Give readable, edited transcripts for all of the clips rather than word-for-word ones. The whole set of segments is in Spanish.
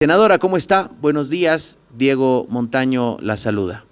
Senadora, ¿cómo está? Buenos días. Diego Montaño la saluda.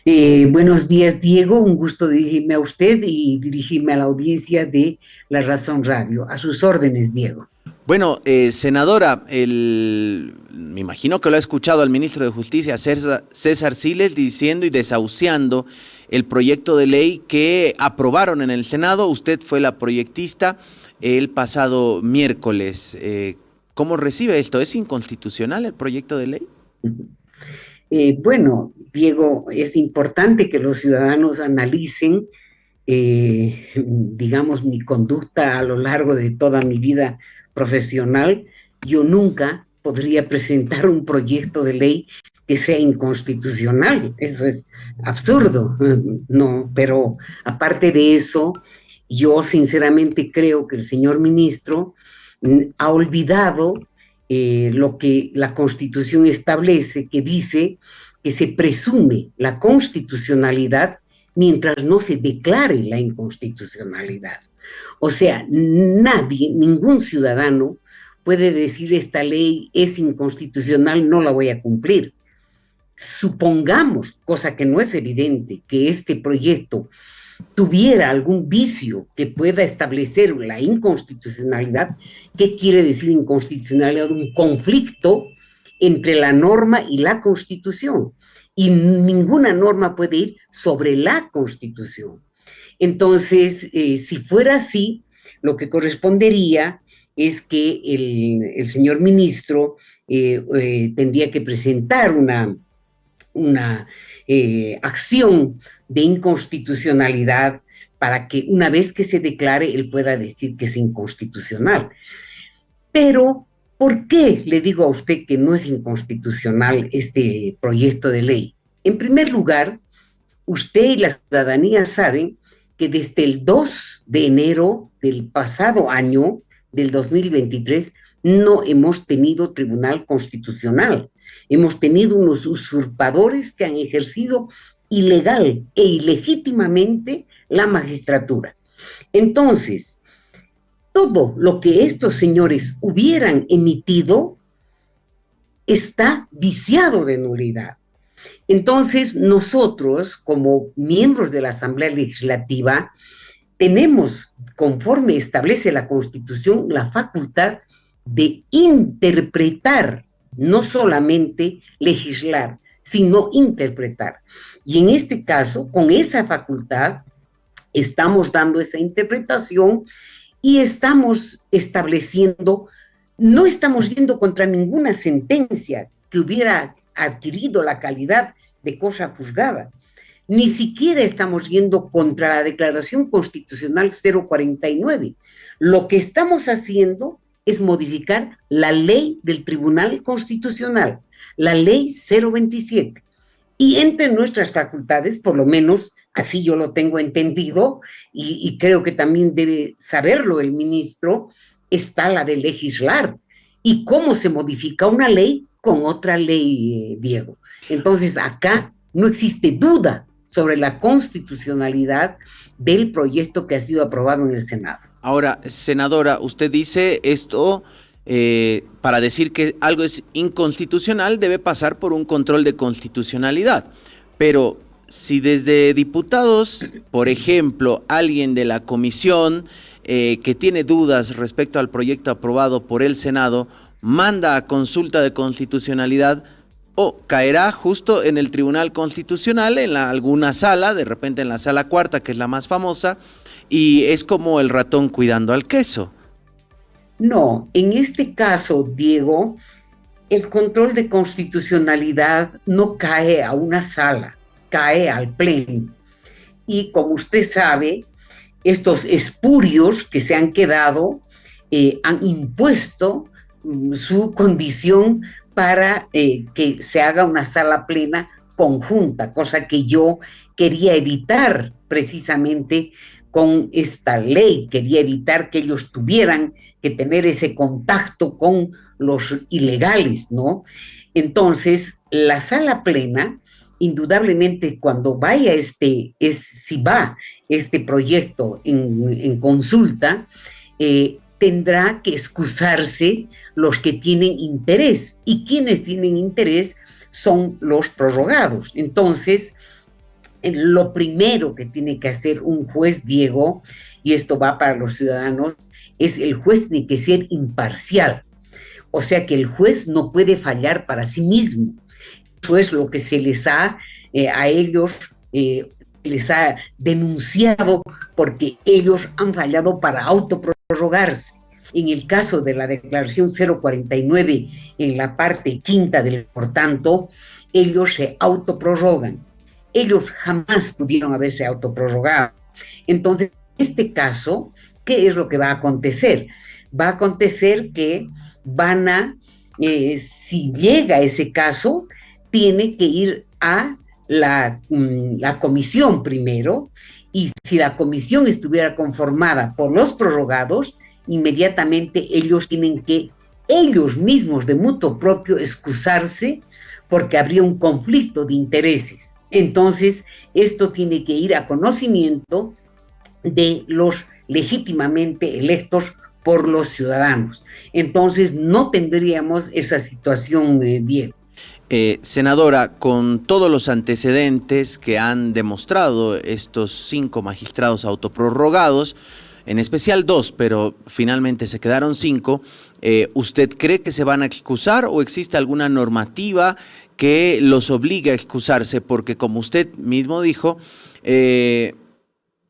Buenos días, Diego. Un gusto dirigirme a usted y dirigirme a la audiencia de La Razón Radio. A sus órdenes, Diego. Bueno, senadora, me imagino que lo ha escuchado al ministro de Justicia, César Siles, diciendo y desahuciando el proyecto de ley que aprobaron en el Senado. Usted fue la proyectista el pasado miércoles. ¿Cómo recibe esto? ¿Es inconstitucional el proyecto de ley? Bueno, Diego, es importante que los ciudadanos analicen, digamos, mi conducta a lo largo de toda mi vida profesional. Yo nunca podría presentar un proyecto de ley que sea inconstitucional. Eso es absurdo, no, pero aparte de eso, yo sinceramente creo que el señor ministro ha olvidado lo que la Constitución establece, que dice que se presume la constitucionalidad mientras no se declare la inconstitucionalidad. O sea, nadie, ningún ciudadano puede decir esta ley es inconstitucional, no la voy a cumplir. Supongamos, cosa que no es evidente, que este proyecto tuviera algún vicio que pueda establecer la inconstitucionalidad. ¿Qué quiere decir inconstitucionalidad? Un conflicto entre la norma y la Constitución. Y ninguna norma puede ir sobre la Constitución. Entonces, si fuera así, lo que correspondería es que el señor ministro tendría que presentar una acción de inconstitucionalidad para que una vez que se declare él pueda decir que es inconstitucional. Pero, ¿por qué le digo a usted que no es inconstitucional este proyecto de ley? En primer lugar, usted y la ciudadanía saben que desde el 2 de enero del pasado año, del 2023, no hemos tenido tribunal constitucional. Hemos tenido unos usurpadores que han ejercido ilegal e ilegítimamente la magistratura. Entonces, todo lo que estos señores hubieran emitido está viciado de nulidad. Entonces, nosotros, como miembros de la Asamblea Legislativa, tenemos, conforme establece la Constitución, la facultad de interpretar, no solamente legislar, sino interpretar. Y en este caso, con esa facultad, estamos dando esa interpretación y estamos estableciendo, no estamos yendo contra ninguna sentencia que hubiera adquirido la calidad de cosa juzgada. Ni siquiera estamos yendo contra la Declaración Constitucional 049. Lo que estamos haciendo es modificar la ley del Tribunal Constitucional, la ley 027. Y entre nuestras facultades, por lo menos así yo lo tengo entendido, y creo que también debe saberlo el ministro, está la de legislar. ¿Y cómo se modifica una ley con otra ley, Diego? Entonces, acá no existe duda sobre la constitucionalidad del proyecto que ha sido aprobado en el Senado. Ahora, senadora, usted dice esto para decir que algo es inconstitucional debe pasar por un control de constitucionalidad. Pero si desde diputados, por ejemplo, alguien de la comisión que tiene dudas respecto al proyecto aprobado por el Senado, manda a consulta de constitucionalidad, o caerá justo en el Tribunal Constitucional, en alguna sala, de repente en la sala cuarta, que es la más famosa, y es como el ratón cuidando al queso. No, en este caso, Diego, el control de constitucionalidad no cae a una sala, cae al pleno. Y como usted sabe, estos espurios que se han quedado han impuesto su condición para que se haga una sala plena conjunta, cosa que yo quería evitar precisamente con esta ley, quería evitar que ellos tuvieran que tener ese contacto con los ilegales, ¿no? Entonces, la sala plena, indudablemente cuando vaya si va este proyecto en consulta, tendrá que excusarse los que tienen interés, y quienes tienen interés son los prorrogados. Entonces, lo primero que tiene que hacer un juez, Diego, y esto va para los ciudadanos, es el juez tiene que ser imparcial. O sea que el juez no puede fallar para sí mismo. Eso es lo que se les ha a ellos les ha denunciado, porque ellos han fallado para autoprorrogarse. En el caso de la declaración 049, en la parte quinta del por tanto, ellos se autoprorrogan. Ellos jamás pudieron haberse autoprorrogado. Entonces, en este caso, ¿qué es lo que va a acontecer? Va a acontecer que si llega ese caso, tiene que ir a la comisión primero, y si la comisión estuviera conformada por los prorrogados, inmediatamente ellos tienen que, ellos mismos de mutuo propio, excusarse, porque habría un conflicto de intereses. Entonces, esto tiene que ir a conocimiento de los legítimamente electos por los ciudadanos. Entonces, no tendríamos esa situación, Diego. Senadora, con todos los antecedentes que han demostrado estos 5 magistrados autoprorrogados, en especial 2, pero finalmente se quedaron 5, ¿usted cree que se van a excusar o existe alguna normativa que los obligue a excusarse? Porque como usted mismo dijo,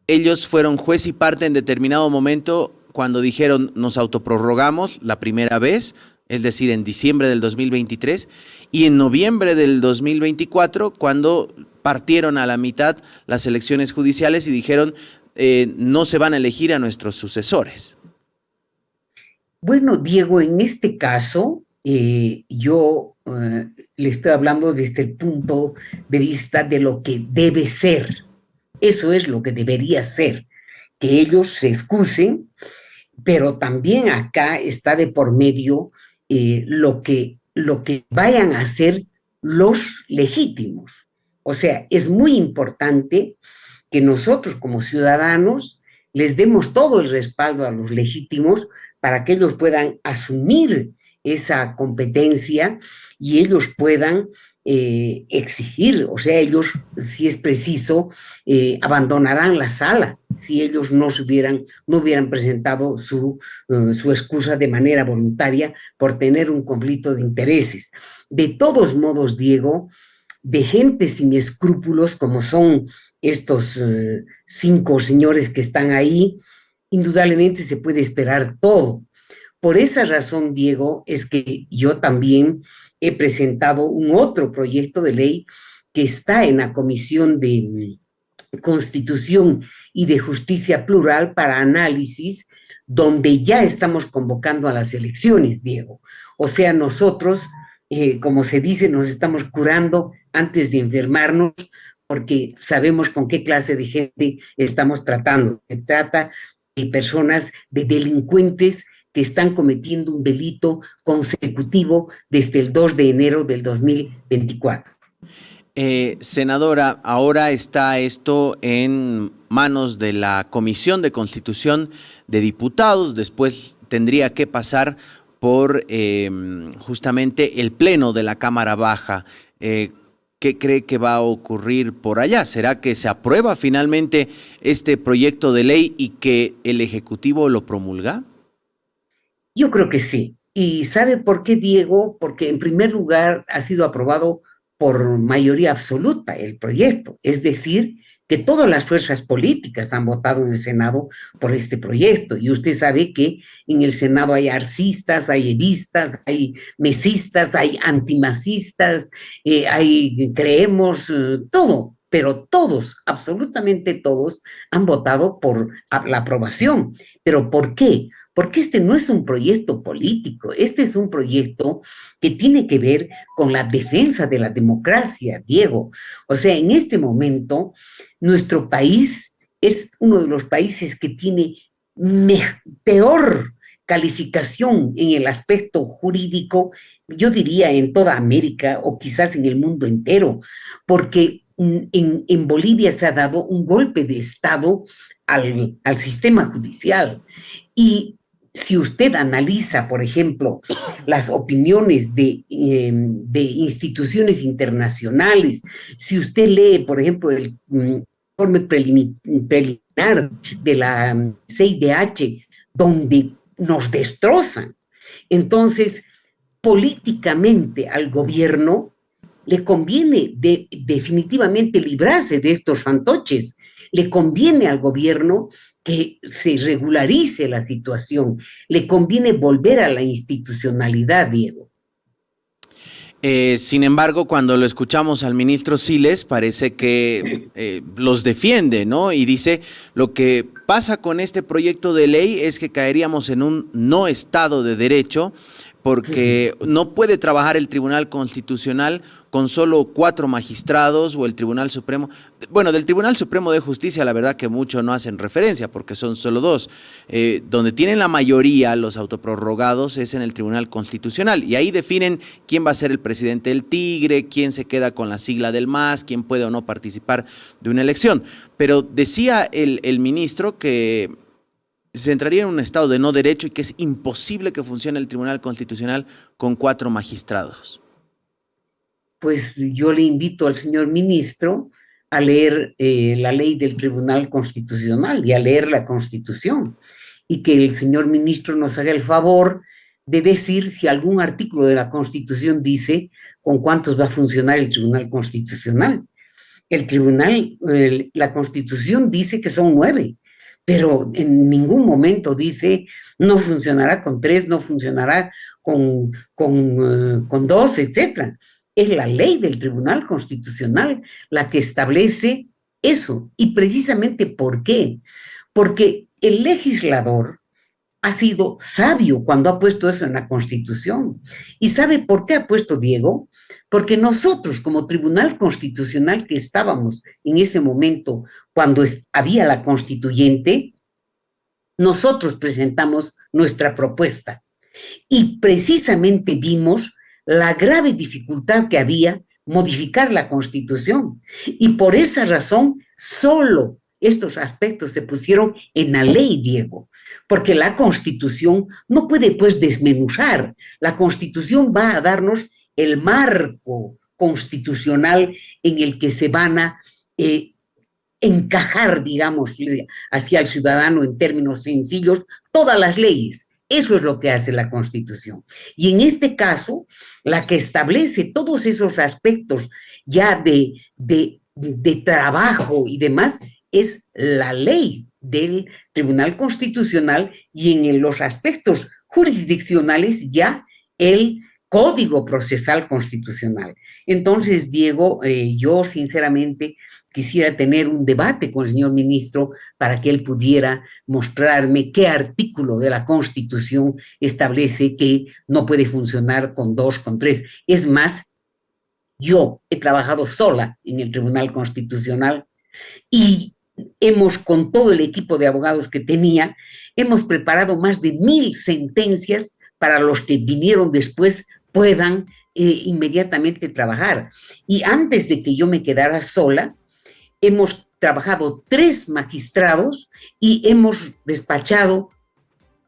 ellos fueron juez y parte en determinado momento cuando dijeron nos autoprorrogamos la primera vez, es decir, en diciembre del 2023, y en noviembre del 2024, cuando partieron a la mitad las elecciones judiciales y dijeron no se van a elegir a nuestros sucesores. Bueno, Diego, en este caso, yo le estoy hablando desde el punto de vista de lo que debe ser. Eso es lo que debería ser, que ellos se excusen, pero también acá está de por medio lo que vayan a hacer los legítimos. O sea, es muy importante que nosotros como ciudadanos les demos todo el respaldo a los legítimos para que ellos puedan asumir esa competencia y ellos puedan exigir, o sea, ellos, si es preciso, abandonarán la sala si ellos no hubieran presentado su excusa de manera voluntaria por tener un conflicto de intereses. De todos modos, Diego, de gente sin escrúpulos como son estos 5 señores que están ahí, indudablemente se puede esperar todo. Por esa razón, Diego, es que yo también he presentado un otro proyecto de ley que está en la Comisión de Constitución y de Justicia Plural para análisis, donde ya estamos convocando a las elecciones, Diego. O sea, nosotros, como se dice, nos estamos curando antes de enfermarnos, porque sabemos con qué clase de gente estamos tratando. Se trata de personas, de delincuentes que están cometiendo un delito consecutivo desde el 2 de enero del 2024. Senadora, ahora está esto en manos de la Comisión de Constitución de Diputados, después tendría que pasar por justamente el Pleno de la Cámara Baja. ¿Qué cree que va a ocurrir por allá? ¿Será que se aprueba finalmente este proyecto de ley y que el Ejecutivo lo promulga? Yo creo que sí. ¿Y sabe por qué, Diego? Porque en primer lugar ha sido aprobado por mayoría absoluta el proyecto, es decir, que todas las fuerzas políticas han votado en el Senado por este proyecto, y usted sabe que en el Senado hay arcistas, hay edistas, hay mesistas, hay antimasistas, creemos, todo, pero todos, absolutamente todos, han votado por la aprobación. ¿Pero por qué? Porque este no es un proyecto político, este es un proyecto que tiene que ver con la defensa de la democracia, Diego. O sea, en este momento, nuestro país es uno de los países que tiene peor calificación en el aspecto jurídico, yo diría en toda América o quizás en el mundo entero, porque en Bolivia se ha dado un golpe de Estado al sistema judicial. Y si usted analiza, por ejemplo, las opiniones de instituciones internacionales, si usted lee, por ejemplo, el informe preliminar de la CIDH, donde nos destrozan, entonces, políticamente al gobierno le conviene definitivamente librarse de estos fantoches, le conviene al gobierno que se regularice la situación, le conviene volver a la institucionalidad, Diego. Sin embargo, cuando lo escuchamos al ministro Siles, parece que los defiende, ¿no? Y dice, lo que pasa con este proyecto de ley es que caeríamos en un no Estado de Derecho, porque no puede trabajar el Tribunal Constitucional con solo 4 magistrados o el Tribunal Supremo. Bueno, del Tribunal Supremo de Justicia la verdad que mucho no hacen referencia porque son solo 2. Donde tienen la mayoría los autoprorrogados es en el Tribunal Constitucional y ahí definen quién va a ser el presidente del Tigre, quién se queda con la sigla del MAS, quién puede o no participar de una elección. Pero decía el ministro que se entraría en un estado de no derecho y que es imposible que funcione el Tribunal Constitucional con 4 magistrados. Pues yo le invito al señor ministro a leer la ley del Tribunal Constitucional y a leer la Constitución, y que el señor ministro nos haga el favor de decir si algún artículo de la Constitución dice con cuántos va a funcionar el Tribunal Constitucional. La Constitución dice que son 9, pero en ningún momento dice no funcionará con 3, no funcionará con 2, etcétera. Es la ley del Tribunal Constitucional la que establece eso. ¿Y precisamente por qué? Porque el legislador ha sido sabio cuando ha puesto eso en la Constitución. ¿Y sabe por qué ha puesto, Diego? Porque nosotros, como Tribunal Constitucional que estábamos en ese momento cuando había la constituyente, nosotros presentamos nuestra propuesta. Y precisamente vimos la grave dificultad que había modificar la Constitución. Y por esa razón, solo estos aspectos se pusieron en la ley, Diego, porque la Constitución no puede, pues, desmenuzar. La Constitución va a darnos el marco constitucional en el que se van a encajar, digamos, hacia el ciudadano en términos sencillos, todas las leyes. Eso es lo que hace la Constitución. Y en este caso, la que establece todos esos aspectos ya de trabajo y demás es la ley del Tribunal Constitucional, y en los aspectos jurisdiccionales ya el Código Procesal Constitucional. Entonces, Diego, yo sinceramente quisiera tener un debate con el señor ministro para que él pudiera mostrarme qué artículo de la Constitución establece que no puede funcionar con 2, con 3. Es más, yo he trabajado sola en el Tribunal Constitucional y con todo el equipo de abogados que tenía, hemos preparado más de 1000 sentencias para los que vinieron después puedan inmediatamente trabajar. Y antes de que yo me quedara sola, hemos trabajado 3 magistrados y hemos despachado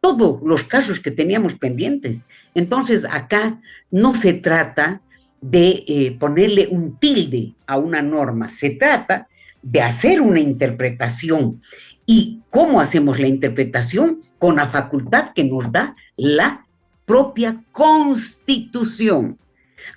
todos los casos que teníamos pendientes. Entonces, acá no se trata de ponerle un tilde a una norma, se trata de hacer una interpretación. ¿Y cómo hacemos la interpretación? Con la facultad que nos da la propia Constitución.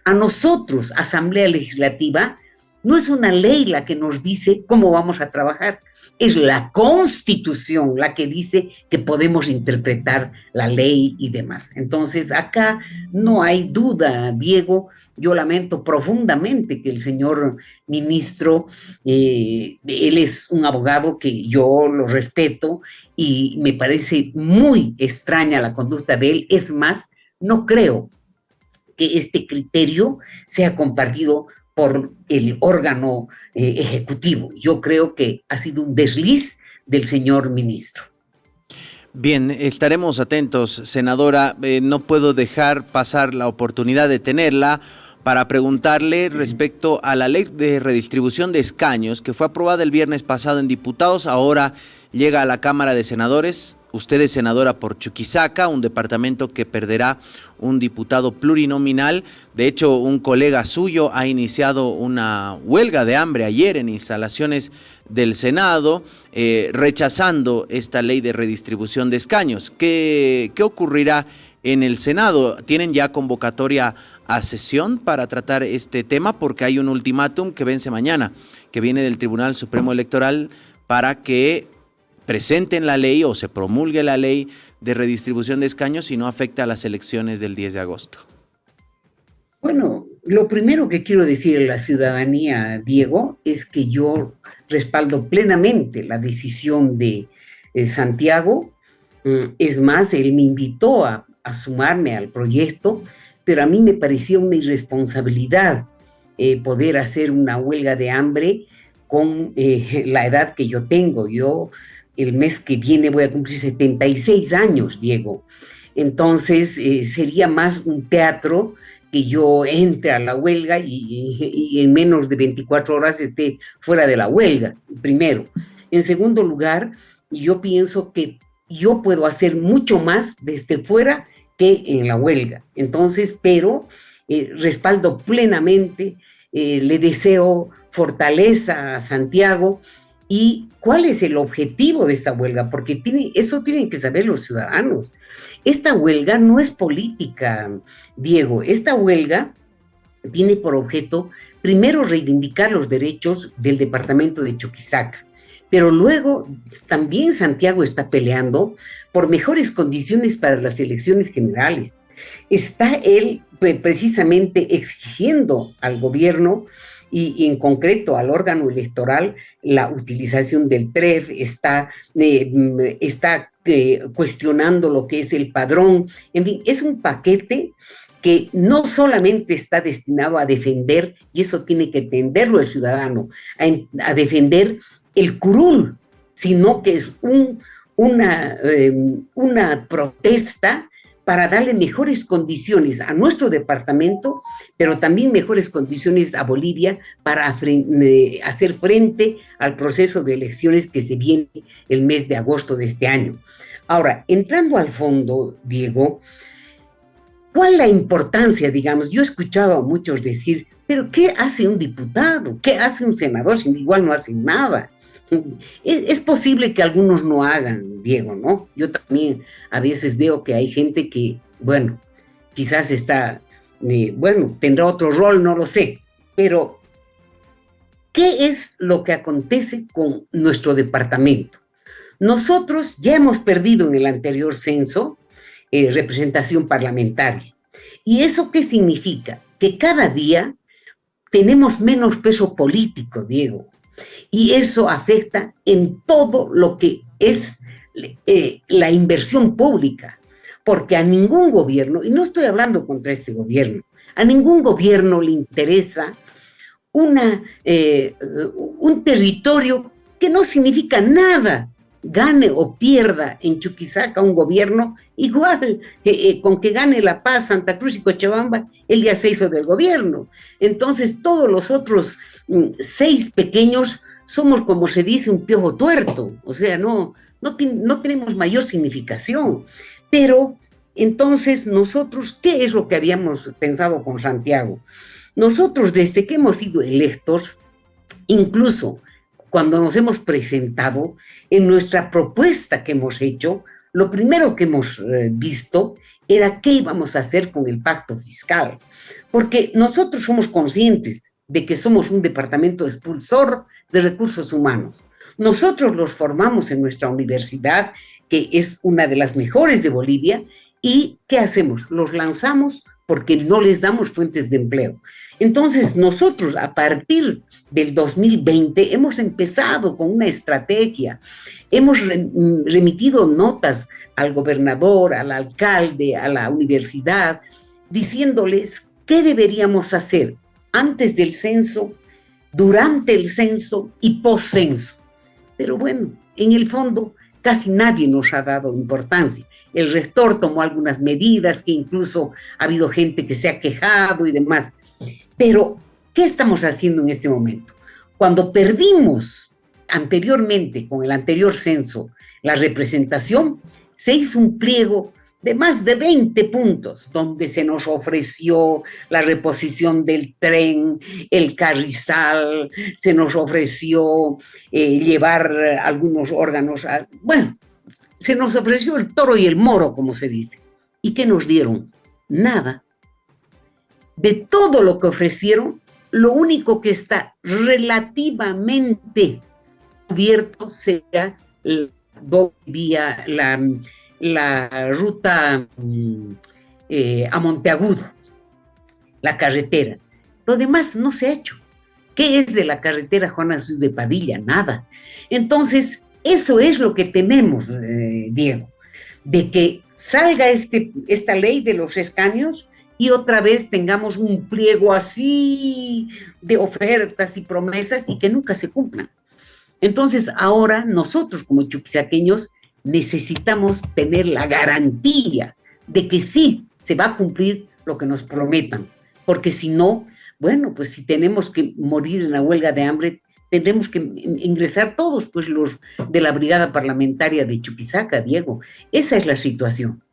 A nosotros, Asamblea Legislativa, no es una ley la que nos dice cómo vamos a trabajar, es la Constitución la que dice que podemos interpretar la ley y demás. Entonces, acá no hay duda, Diego. Yo lamento profundamente que el señor ministro, él es un abogado que yo lo respeto y me parece muy extraña la conducta de él. Es más, no creo que este criterio sea compartido por el órgano ejecutivo. Yo creo que ha sido un desliz del señor ministro. Bien, estaremos atentos, senadora. No puedo dejar pasar la oportunidad de tenerla para preguntarle respecto a la ley de redistribución de escaños que fue aprobada el viernes pasado en diputados, ahora llega a la Cámara de Senadores. usted es senadora por Chuquisaca, un departamento que perderá un diputado plurinominal. De hecho, un colega suyo ha iniciado una huelga de hambre ayer en instalaciones del Senado, rechazando esta ley de redistribución de escaños. ¿Qué ocurrirá en el Senado? ¿Tienen ya convocatoria a sesión para tratar este tema? Porque hay un ultimátum que vence mañana, que viene del Tribunal Supremo Electoral para que presenten la ley o se promulgue la ley de redistribución de escaños y no afecta a las elecciones del 10 de agosto. Bueno, lo primero que quiero decir a la ciudadanía, Diego, es que yo respaldo plenamente la decisión de Santiago. Es más, él me invitó a sumarme al proyecto, pero a mí me parecía una irresponsabilidad poder hacer una huelga de hambre con la edad que yo tengo. Yo el mes que viene voy a cumplir 76 años, Diego. Entonces sería más un teatro que yo entre a la huelga y en menos de 24 horas esté fuera de la huelga, primero. En segundo lugar, yo pienso que yo puedo hacer mucho más desde fuera que en la huelga. Entonces, pero respaldo plenamente, le deseo fortaleza a Santiago. ¿Y cuál es el objetivo de esta huelga? Porque eso tienen que saber los ciudadanos. Esta huelga no es política, Diego. Esta huelga tiene por objeto, primero, reivindicar los derechos del departamento de Chuquisaca, pero luego también Santiago está peleando por mejores condiciones para las elecciones generales. Está él precisamente exigiendo al gobierno y en concreto al órgano electoral la utilización del TREF, está cuestionando lo que es el padrón. En fin, es un paquete que no solamente está destinado a defender, y eso tiene que entenderlo el ciudadano, a defender el curul, sino que es una protesta para darle mejores condiciones a nuestro departamento, pero también mejores condiciones a Bolivia para hacer frente al proceso de elecciones que se viene el mes de agosto de este año. Ahora, entrando al fondo, Diego, ¿cuál es la importancia, digamos? Yo he escuchado a muchos decir, pero ¿qué hace un diputado? ¿Qué hace un senador? Si igual no hacen nada. Es posible que algunos no hagan, Diego, ¿no? Yo también a veces veo que hay gente que, bueno, quizás tendrá otro rol, no lo sé, pero ¿qué es lo que acontece con nuestro departamento? Nosotros ya hemos perdido en el anterior censo representación parlamentaria. ¿Y eso qué significa? Que cada día tenemos menos peso político, Diego. Y eso afecta en todo lo que es la inversión pública, porque a ningún gobierno, y no estoy hablando contra este gobierno, a ningún gobierno le interesa un territorio que no significa nada, gane o pierda en Chuquisaca un gobierno, igual con que gane La Paz, Santa Cruz y Cochabamba, él ya se hizo del gobierno. Entonces todos los otros 6 pequeños somos, como se dice, un piojo tuerto, o sea, no tenemos mayor significación. Pero entonces nosotros, ¿qué es lo que habíamos pensado con Santiago? Nosotros, desde que hemos sido electos, incluso cuando nos hemos presentado, en nuestra propuesta que hemos hecho, lo primero que hemos visto era qué íbamos a hacer con el pacto fiscal, porque nosotros somos conscientes de que somos un departamento expulsor de recursos humanos. Nosotros los formamos en nuestra universidad, que es una de las mejores de Bolivia, y ¿qué hacemos? Los lanzamos porque no les damos fuentes de empleo. Entonces, nosotros a partir del 2020 hemos empezado con una estrategia, hemos remitido notas al gobernador, al alcalde, a la universidad, diciéndoles qué deberíamos hacer antes del censo, durante el censo y post-censo. Pero bueno, en el fondo casi nadie nos ha dado importancia. El rector tomó algunas medidas, que incluso ha habido gente que se ha quejado y demás. Pero, ¿qué estamos haciendo en este momento? Cuando perdimos anteriormente, con el anterior censo, la representación, se hizo un pliego de más de 20 puntos, donde se nos ofreció la reposición del tren, el carrizal, se nos ofreció llevar algunos órganos, bueno, se nos ofreció el toro y el moro, como se dice. ¿Y qué nos dieron? Nada. De todo lo que ofrecieron, lo único que está relativamente cubierto será la ruta a Monteagudo, la carretera. Lo demás no se ha hecho. ¿Qué es de la carretera Juan Azúcar de Padilla? Nada. Entonces, eso es lo que tememos, Diego, de que salga esta ley de los escaños y otra vez tengamos un pliego así de ofertas y promesas y que nunca se cumplan. Entonces, ahora nosotros como chuquisaqueños necesitamos tener la garantía de que sí se va a cumplir lo que nos prometan, porque si no, bueno, pues si tenemos que morir en la huelga de hambre, tendremos que ingresar todos, pues los de la brigada parlamentaria de Chuquisaca, Diego. Esa es la situación.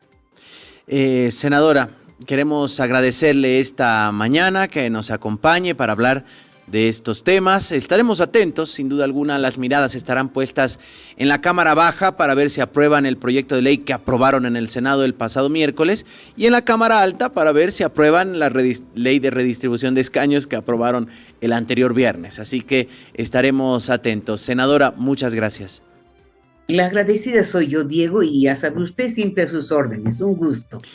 Senadora, queremos agradecerle esta mañana que nos acompañe para hablar de estos temas. Estaremos atentos, sin duda alguna, las miradas estarán puestas en la Cámara Baja para ver si aprueban el proyecto de ley que aprobaron en el Senado el pasado miércoles y en la Cámara Alta para ver si aprueban la ley de redistribución de escaños que aprobaron el anterior viernes. Así que estaremos atentos. Senadora, muchas gracias. La agradecida soy yo, Diego, y ya sabe usted siempre a sus órdenes. Un gusto.